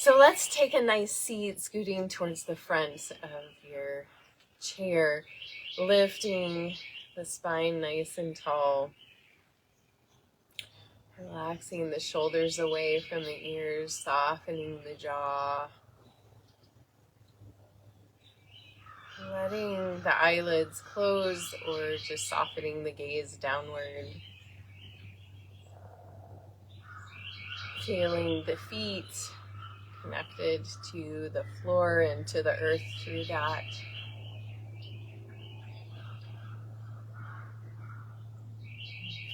So let's take a nice seat, scooting towards the front of your chair, lifting the spine nice and tall, relaxing the shoulders away from the ears, softening the jaw, letting the eyelids close or just softening the gaze downward. Feeling the feet connected to the floor and to the earth through that.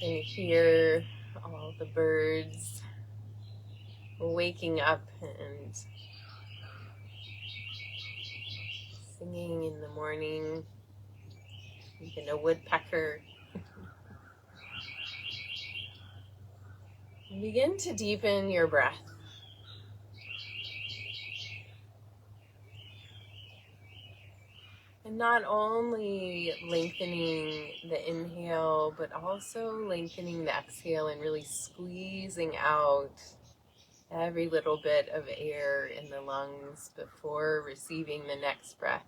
You can hear all the birds waking up and singing in the morning, even a woodpecker. Begin to deepen your breath. And not only lengthening the inhale, but also lengthening the exhale and really squeezing out every little bit of air in the lungs before receiving the next breath.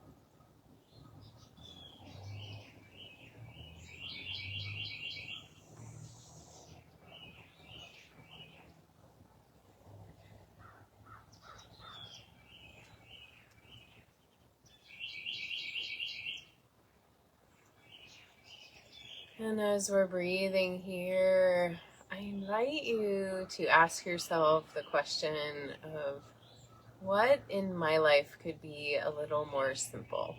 And as we're breathing here, I invite you to ask yourself the question of what in my life could be a little more simple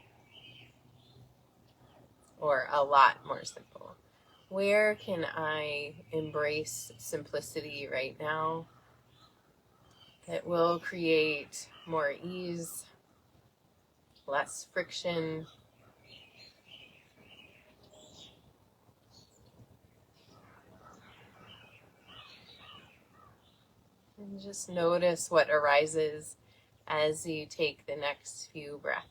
or a lot more simple. Where can I embrace simplicity right now that will create more ease, less friction, and just notice what arises as you take the next few breaths.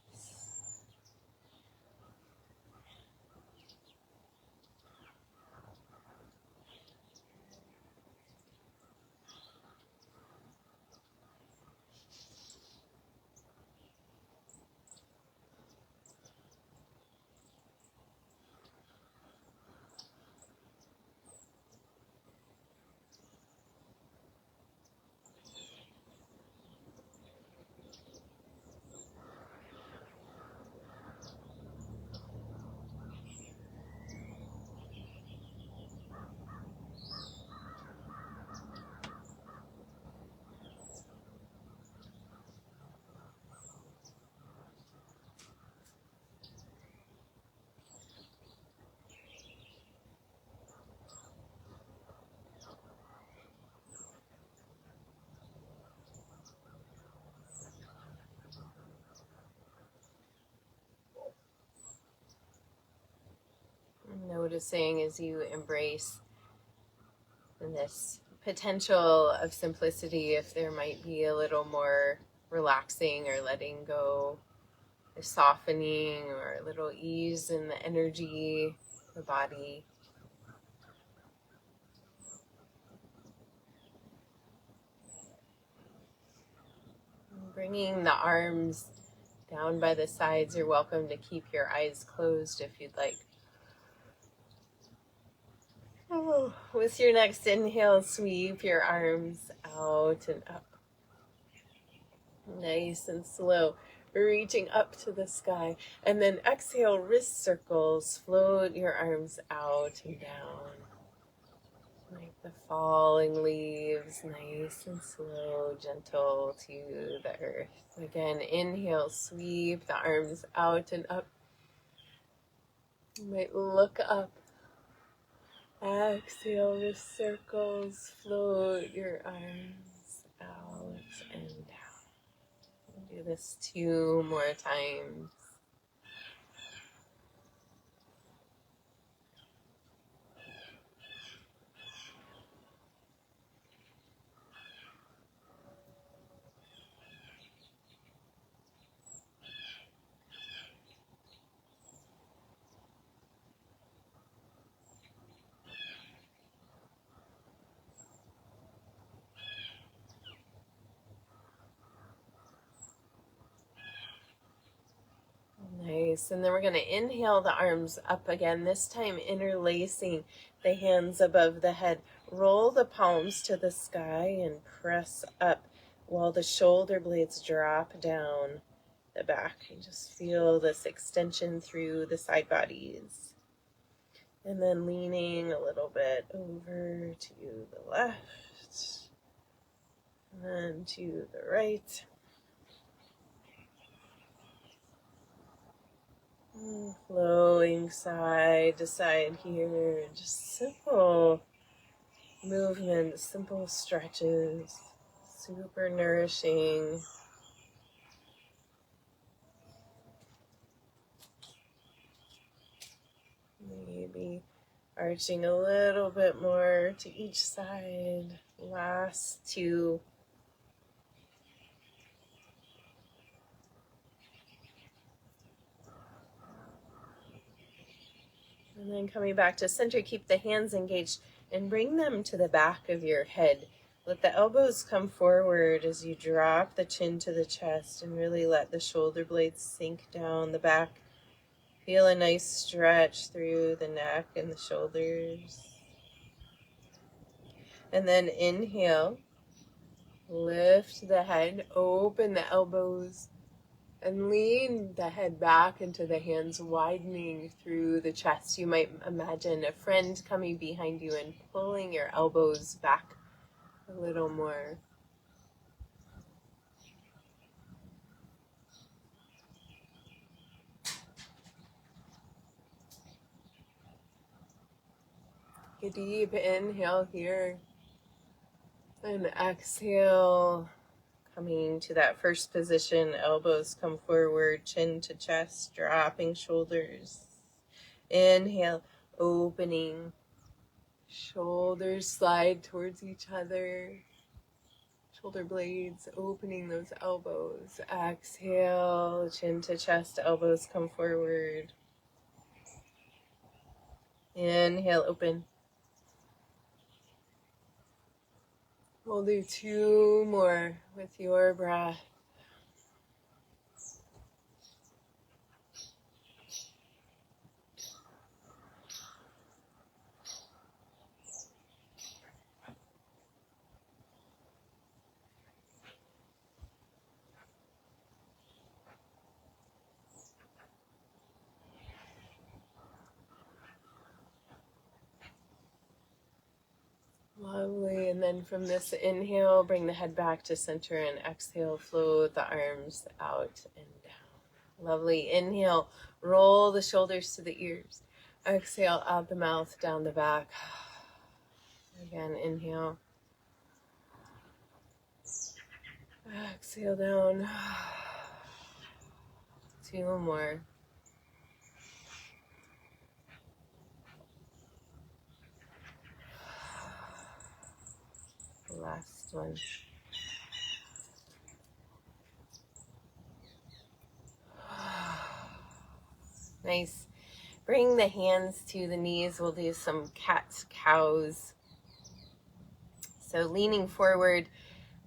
Noticing as you embrace this potential of simplicity, if there might be a little more relaxing or letting go, or softening, or a little ease in the energy, the body. Bringing the arms down by the sides. You're welcome to keep your eyes closed if you'd like. With your next inhale, sweep your arms out and up. Nice and slow, reaching up to the sky. And then exhale, wrist circles, float your arms out and down. Like the falling leaves, nice and slow, gentle to the earth. Again, inhale, sweep the arms out and up. You might look up. Exhale, wrist circles, float your arms out and down. Do this 2 more times. Nice. And then we're going to inhale the arms up again, this time interlacing the hands above the head. Roll the palms to the sky and press up while the shoulder blades drop down the back. You just feel this extension through the side bodies. And then leaning a little bit over to the left and then to the right. Flowing side to side here, just simple movements, simple stretches, super nourishing. Maybe arching a little bit more to each side. Last two. And then coming back to center, keep the hands engaged and bring them to the back of your head. Let the elbows come forward as you drop the chin to the chest and really let the shoulder blades sink down the back. Feel a nice stretch through the neck and the shoulders. And then inhale, lift the head, open the elbows, and lean the head back into the hands, widening through the chest. You might imagine a friend coming behind you and pulling your elbows back a little more. Take a deep inhale here. And exhale, coming to that first position, elbows come forward, chin to chest, dropping shoulders. Inhale, opening, shoulders slide towards each other, shoulder blades opening those elbows. Exhale, chin to chest, elbows come forward. Inhale, open. We'll do two more with your breath. Lovely. And then from this inhale, bring the head back to center, and exhale, float the arms out and down. Lovely. Inhale, roll the shoulders to the ears. Exhale, out the mouth, down the back. Again, inhale. Exhale down. Two more. Last one. Nice. Bring the hands to the knees. We'll do some cat cows. So leaning forward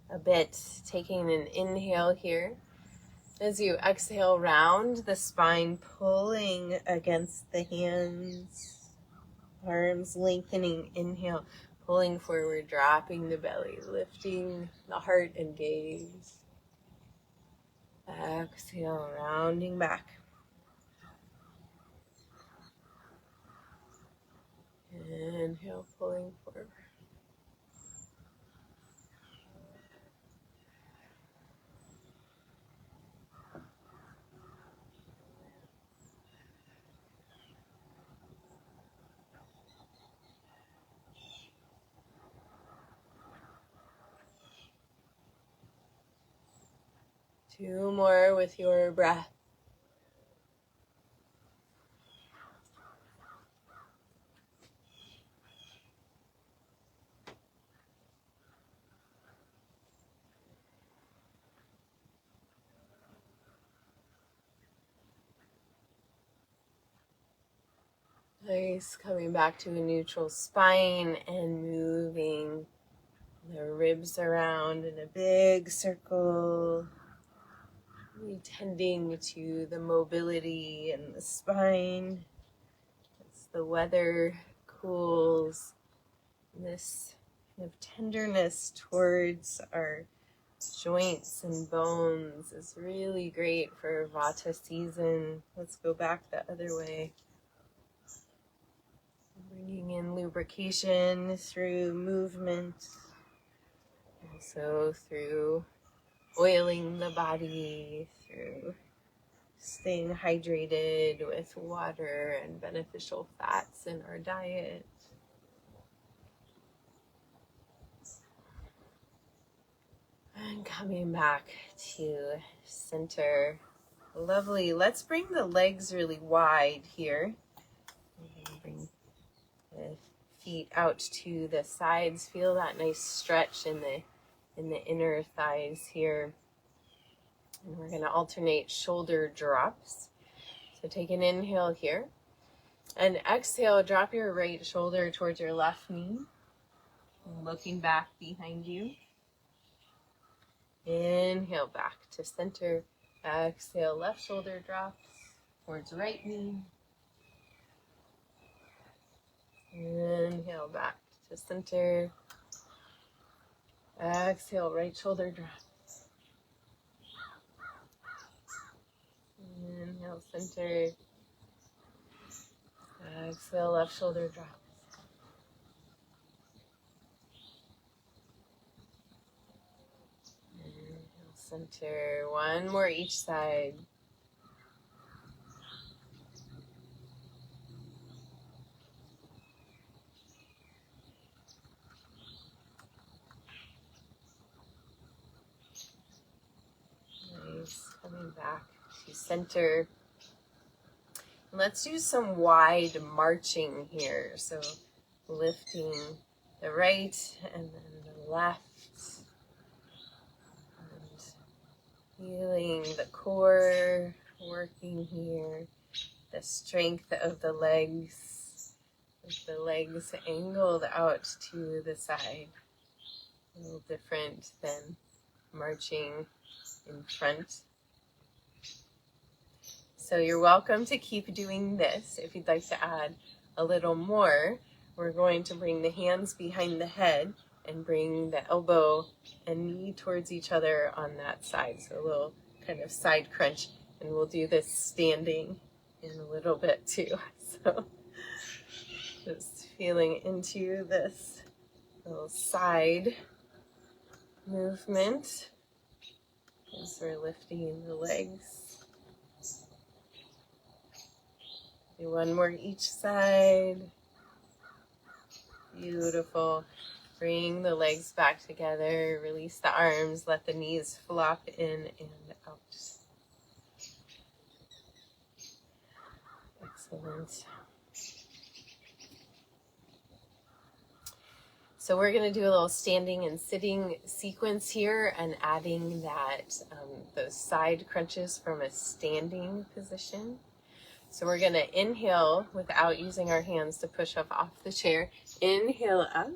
a bit, taking an inhale here. As you exhale, round the spine, pulling against the hands, arms lengthening. Inhale, pulling forward, dropping the belly, lifting the heart and gaze. Exhale, rounding back. Inhale, pulling forward. Two more with your breath. Nice. Coming back to a neutral spine and moving the ribs around in a big circle. Really tending to the mobility in the spine as the weather cools. This kind of tenderness towards our joints and bones is really great for Vata season. Let's go back the other way. Bringing in lubrication through movement, also through oiling the body, through staying hydrated with water and beneficial fats in our diet. And coming back to center. Lovely. Let's bring the legs really wide here. Bring the feet out to the sides. Feel that nice stretch in the inner thighs here. And we're going to alternate shoulder drops. So take an inhale here. And exhale, drop your right shoulder towards your left knee. Looking back behind you. Inhale back to center. Exhale, left shoulder drops towards right knee. Inhale back to center. Exhale, right shoulder drops. Inhale, center. Exhale, left shoulder drops. Inhale, center. One more each side. Nice. Coming back to center. Let's do some wide marching here. So lifting the right and then the left. And feeling the core working here. The strength of the legs. With the legs angled out to the side. A little different than marching in front. So you're welcome to keep doing this. If you'd like to add a little more, we're going to bring the hands behind the head and bring the elbow and knee towards each other on that side. So a little kind of side crunch, and we'll do this standing in a little bit too. So just feeling into this little side movement as we're lifting the legs. Do one more each side. Beautiful. Bring the legs back together. Release the arms. Let the knees flop in and out. Excellent. So we're going to do a little standing and sitting sequence here and adding that those side crunches from a standing position. So we're going to inhale without using our hands to push up off the chair. Inhale up.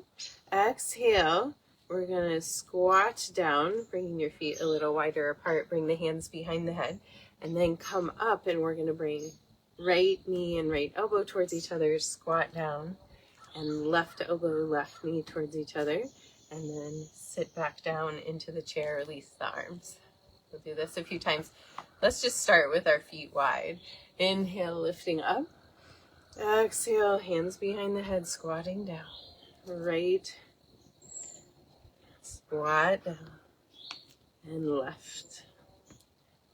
Exhale. We're going to squat down, bringing your feet a little wider apart. Bring the hands behind the head. And then come up, and we're going to bring right knee and right elbow towards each other. Squat down. And left elbow, left knee towards each other. And then sit back down into the chair. Release the arms. We'll do this a few times. Let's just start with our feet wide. Inhale, lifting up. Exhale, hands behind the head, squatting down. Right. Squat down. And left.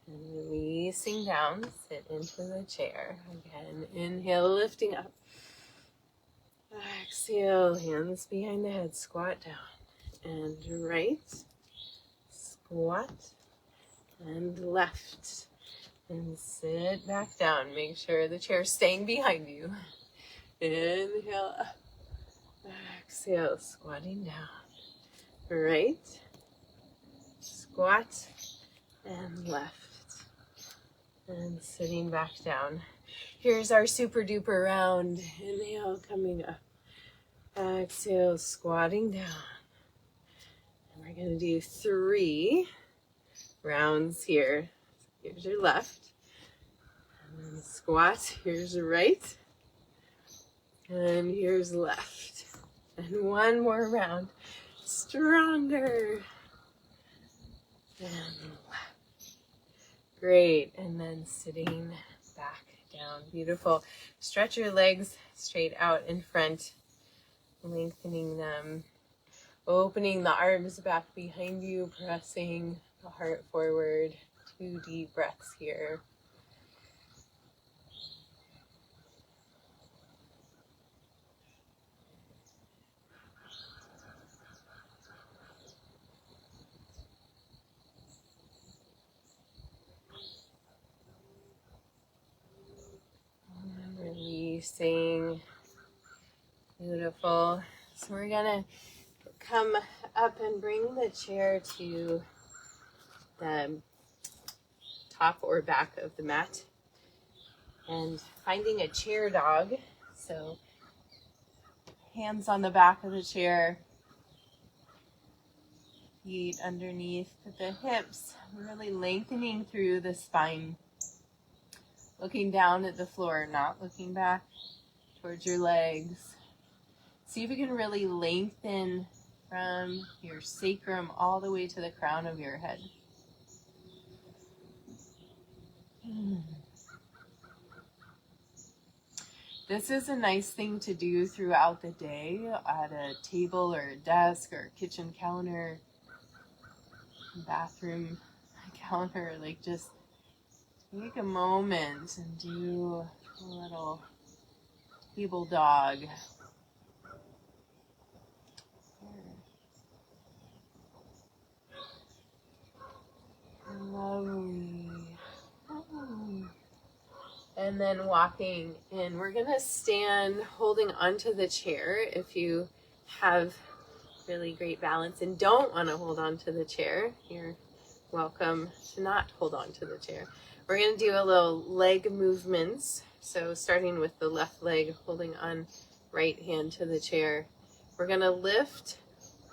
And releasing down, sit into the chair. Again, inhale, lifting up. Exhale, hands behind the head, squat down. And right. Squat. And left. And sit back down. Make sure the chair's staying behind you. Inhale up. Exhale, squatting down. Right. Squat. And left. And sitting back down. Here's our super duper round. Inhale, coming up. Exhale, squatting down. And we're going to do 3 rounds here. Here's your left. And then squat. Here's your right. And here's left. And one more round. Stronger. And left. Great. And then sitting back down. Beautiful. Stretch your legs straight out in front, lengthening them. Opening the arms back behind you, pressing the heart forward. 2 deep breaths here. And releasing. Beautiful. So we're gonna come up and bring the chair to the top or back of the mat and finding a chair dog. So hands on the back of the chair, feet underneath the hips, really lengthening through the spine. Looking down at the floor, not looking back towards your legs. See if you can really lengthen from your sacrum all the way to the crown of your head. This is a nice thing to do throughout the day at a table or a desk or a kitchen counter, bathroom counter. Like, just take a moment and do a little table dog. Lovely. And then walking in. We're going to stand holding onto the chair. If you have really great balance and don't want to hold on to the chair, you're welcome to not hold on to the chair. We're going to do a little leg movements. So starting with the left leg, holding on right hand to the chair. We're going to lift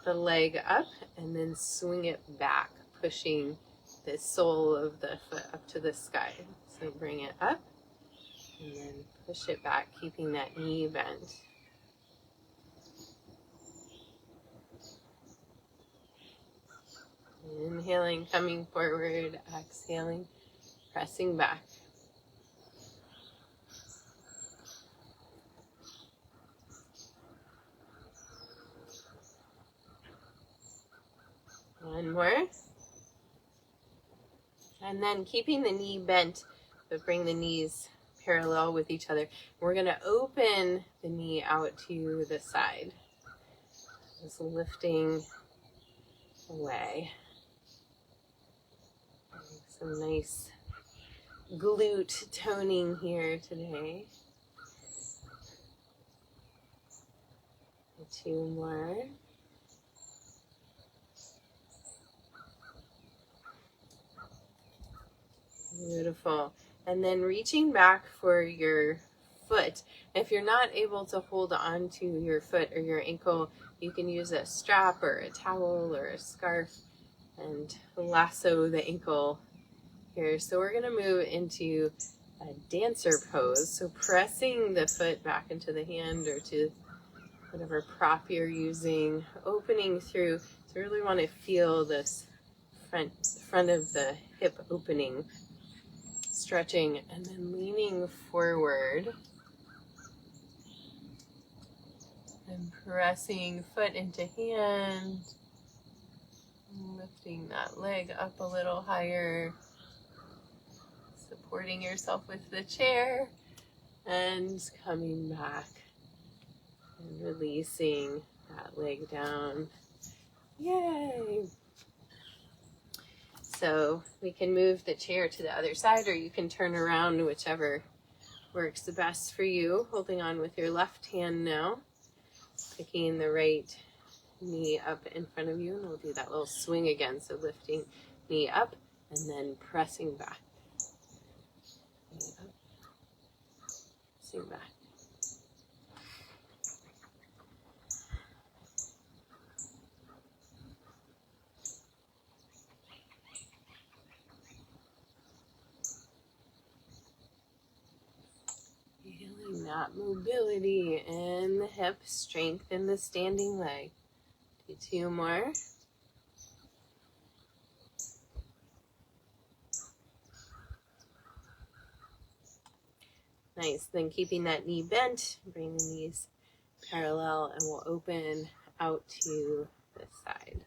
the leg up and then swing it back, pushing the sole of the foot up to the sky. So bring it up and then push it back, keeping that knee bent. Inhaling, coming forward, exhaling, pressing back. One more. And then keeping the knee bent, but bring the knees parallel with each other. We're going to open the knee out to the side. Just lifting away. Some nice glute toning here today. 2 more. Beautiful. And then reaching back for your foot. If you're not able to hold on to your foot or your ankle, you can use a strap or a towel or a scarf and lasso the ankle here. So we're going to move into a dancer pose. So pressing the foot back into the hand or to whatever prop you're using, opening through. So really want to feel this front of the hip opening, stretching, and then leaning forward and pressing foot into hand, lifting that leg up a little higher, supporting yourself with the chair, and coming back and releasing that leg down. Yay! So we can move the chair to the other side, or you can turn around, whichever works the best for you. Holding on with your left hand now, picking the right knee up in front of you, and we'll do that little swing again. So lifting knee up and then pressing back. Knee up, pressing back. that mobility in the hip, strength in the standing leg. Do 2 more. Nice. Then keeping that knee bent, bring the knees parallel, and we'll open out to this side.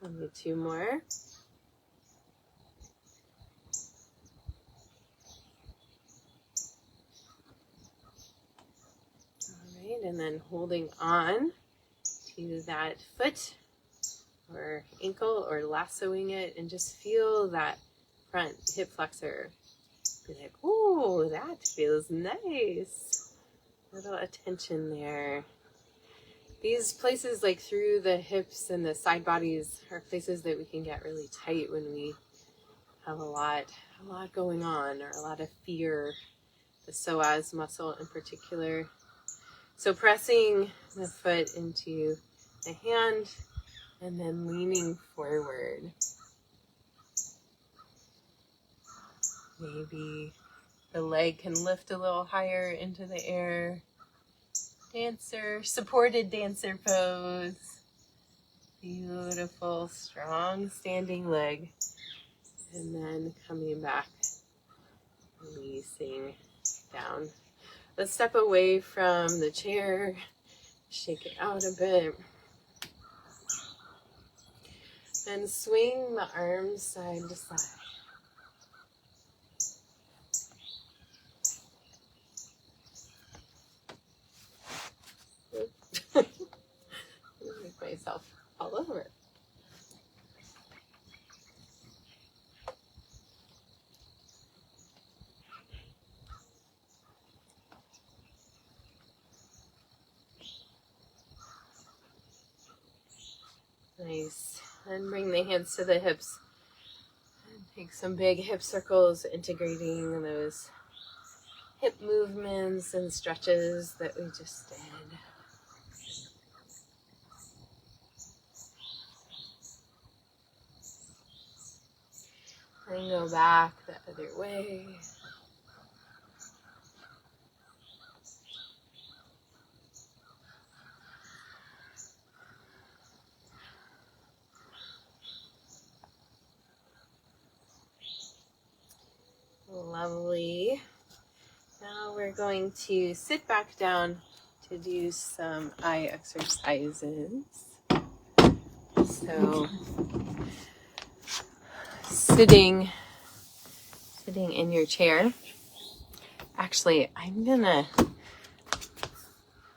I'll do 2 more. All right, and then holding on to that foot or ankle or lassoing it, and just feel that front hip flexor. Be like, ooh, that feels nice. A little attention there. These places like through the hips and the side bodies are places that we can get really tight when we have a lot going on, or a lot of fear, the psoas muscle in particular. So pressing the foot into the hand and then leaning forward. Maybe the leg can lift a little higher into the air. Dancer, supported dancer pose. Beautiful, strong standing leg. And then coming back, releasing down. Let's step away from the chair, shake it out a bit. And swing the arms side to side. Make myself all over. Nice. And bring the hands to the hips. And take some big hip circles, integrating those hip movements and stretches that we just did. And go back the other way. Lovely. Now we're going to sit back down to do some eye exercises. So sitting in your chair. Actually, I'm gonna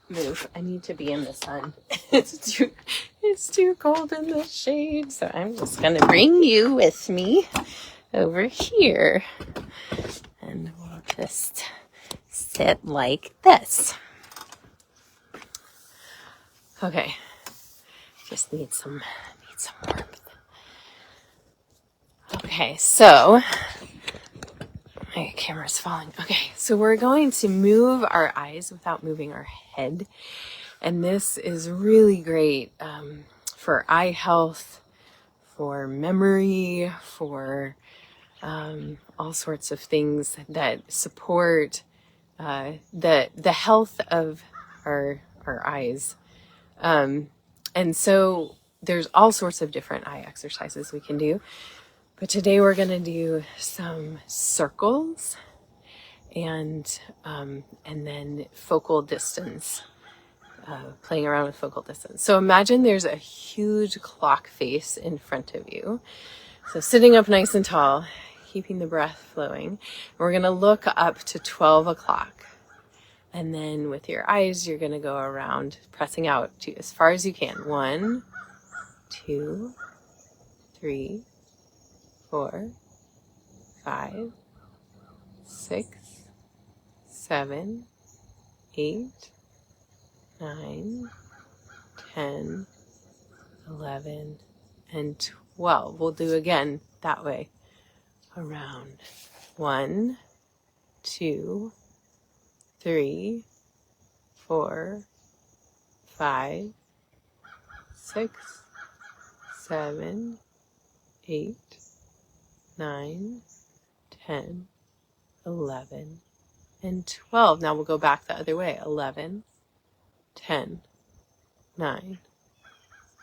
move. I need to be in the sun. It's too cold in the shade, so I'm just gonna bring you with me over here, and we'll just sit like this. Okay, just need some warmth. Okay, so my camera's falling. Okay, so we're going to move our eyes without moving our head, and this is really great for eye health, for memory, for all sorts of things that support the health of our eyes. And so there's all sorts of different eye exercises we can do. But today we're going to do some circles and then focal distance, playing around with focal distance. So imagine there's a huge clock face in front of you. So sitting up nice and tall, keeping the breath flowing. We're going to look up to 12 o'clock. And then with your eyes, you're going to go around, pressing out to as far as you can. 1, 2, 3, 4, 5, 6, 7, 8, 9, 10, 11, and 12. We'll do again that way. Around 1, 2, 3, 4, 5, 6, 7, 8, 9, 10, 11, and 12. Now we'll go back the other way. 11, 10, 9,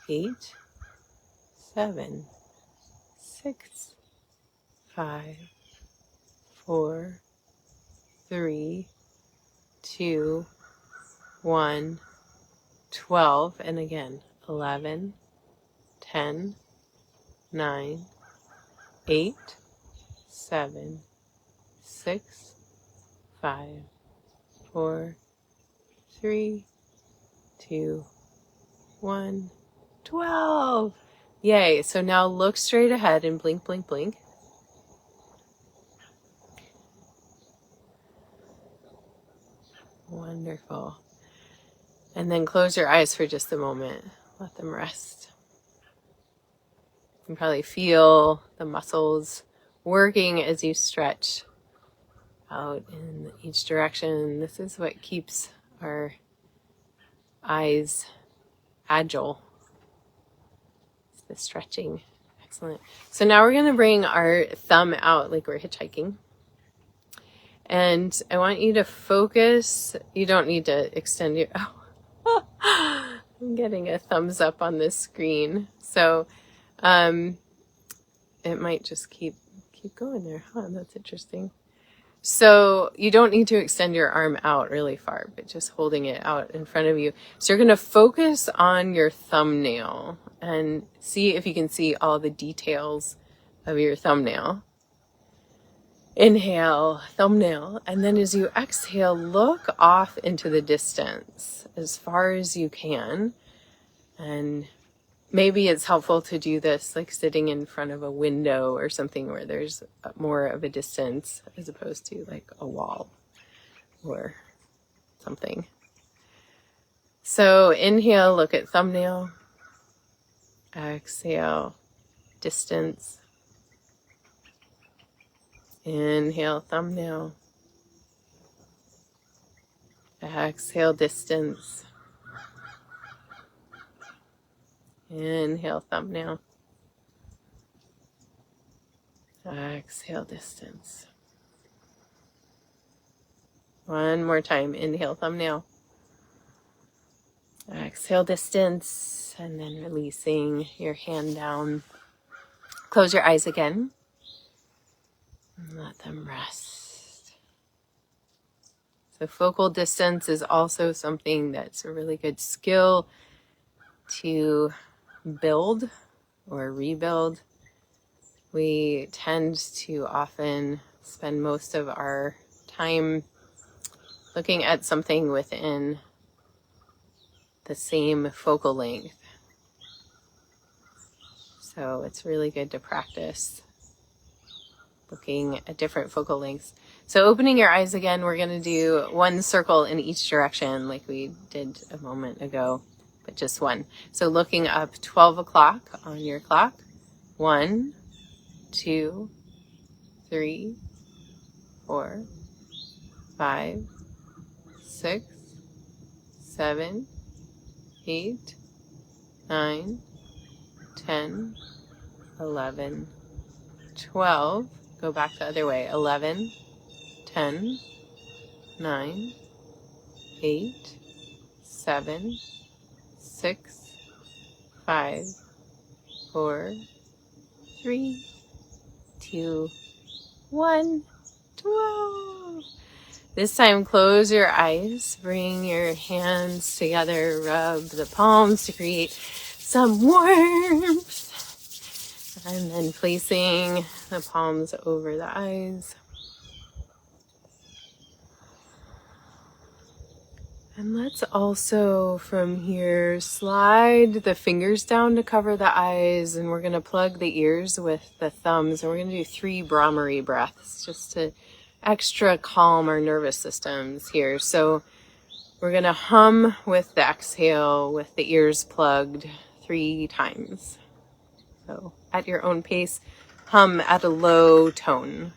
8, 7, 6, 5, 4, 3, 2, 1, 12. And again, 11, 10, 9, 8, 7, 6, 5, 4, 3, 2, 1, 12. Yay. So now look straight ahead and blink, blink, blink. Wonderful. And then close your eyes for just a moment. Let them rest. You can probably feel the muscles working as you stretch out in each direction. This is what keeps our eyes agile. It's the stretching. Excellent. So now we're going to bring our thumb out like we're hitchhiking. And I want you to focus. You don't need to extend your... Oh, I'm getting a thumbs up on this screen. So it might just keep going there. Huh, that's interesting. So you don't need to extend your arm out really far, but just holding it out in front of you. So you're going to focus on your thumbnail and see if you can see all the details of your thumbnail. Inhale, thumbnail, and then as you exhale, look off into the distance as far as you can. And maybe it's helpful to do this like sitting in front of a window or something where there's more of a distance as opposed to like a wall or something. So inhale, look at thumbnail. Exhale, distance. Inhale, thumbnail. Exhale, distance. Inhale, thumbnail. Exhale, distance. One more time. Inhale, thumbnail. Exhale, distance. And then releasing your hand down. Close your eyes again. And let them rest. So focal distance is also something that's a really good skill to build or rebuild. We tend to often spend most of our time looking at something within the same focal length. So it's really good to practice looking at different focal lengths. So opening your eyes again, we're going to do one circle in each direction like we did a moment ago, but just one. So looking up 12 o'clock on your clock. 1, 2, 3, 4, 5, 6, 7, 8, 9, 10, 11, 12. Go back the other way. 11, 10, 9, 8, 7, 6, 5, 4, 3, 2, 1, 12. This time, close your eyes, bring your hands together, rub the palms to create some warmth. And then placing the palms over the eyes. And let's also from here slide the fingers down to cover the eyes, and we're going to plug the ears with the thumbs, and we're going to do 3 Brahmari breaths just to extra calm our nervous systems here. So we're going to hum with the exhale with the ears plugged 3 times. So at your own pace, hum at a low tone.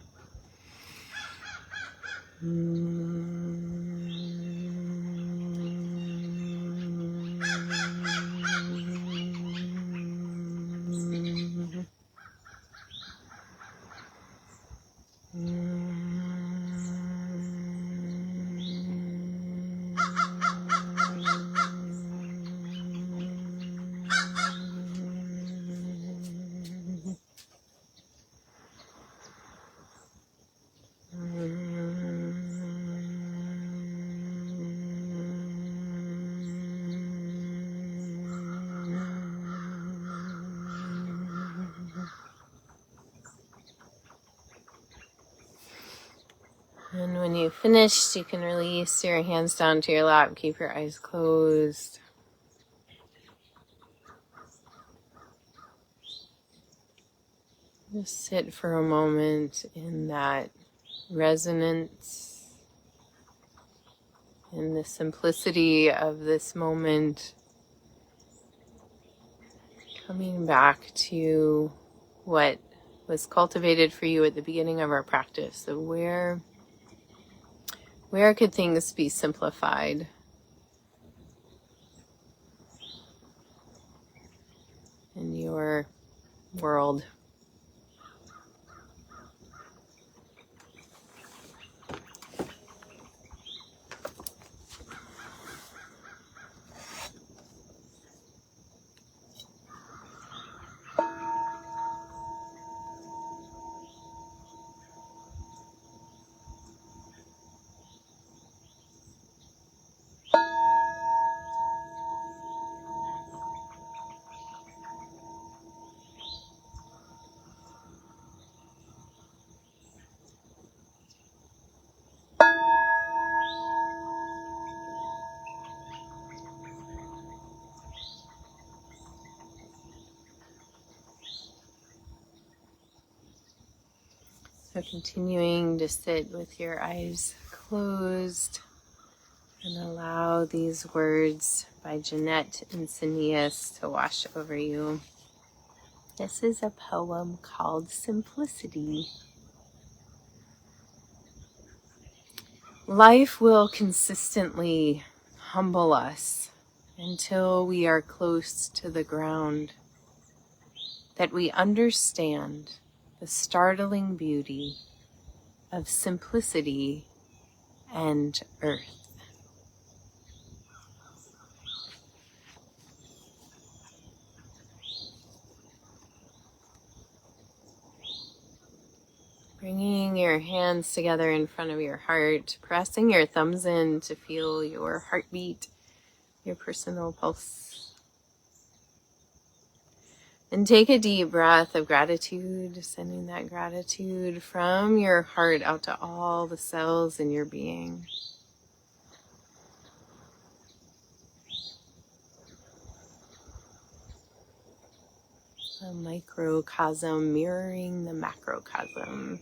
And when you've finished, you can release your hands down to your lap. Keep your eyes closed. Just sit for a moment in that resonance, in the simplicity of this moment, coming back to what was cultivated for you at the beginning of our practice. So where could things be simplified? In your world. So continuing to sit with your eyes closed and allow these words by Jeanette Encinias to wash over you. This is a poem called Simplicity. Life will consistently humble us until we are close to the ground, that we understand the startling beauty of simplicity and earth. Bringing your hands together in front of your heart, pressing your thumbs in to feel your heartbeat, your personal pulse. And take a deep breath of gratitude, sending that gratitude from your heart out to all the cells in your being. A microcosm mirroring the macrocosm.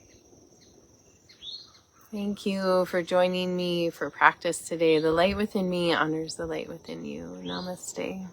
Thank you for joining me for practice today. The light within me honors the light within you. Namaste.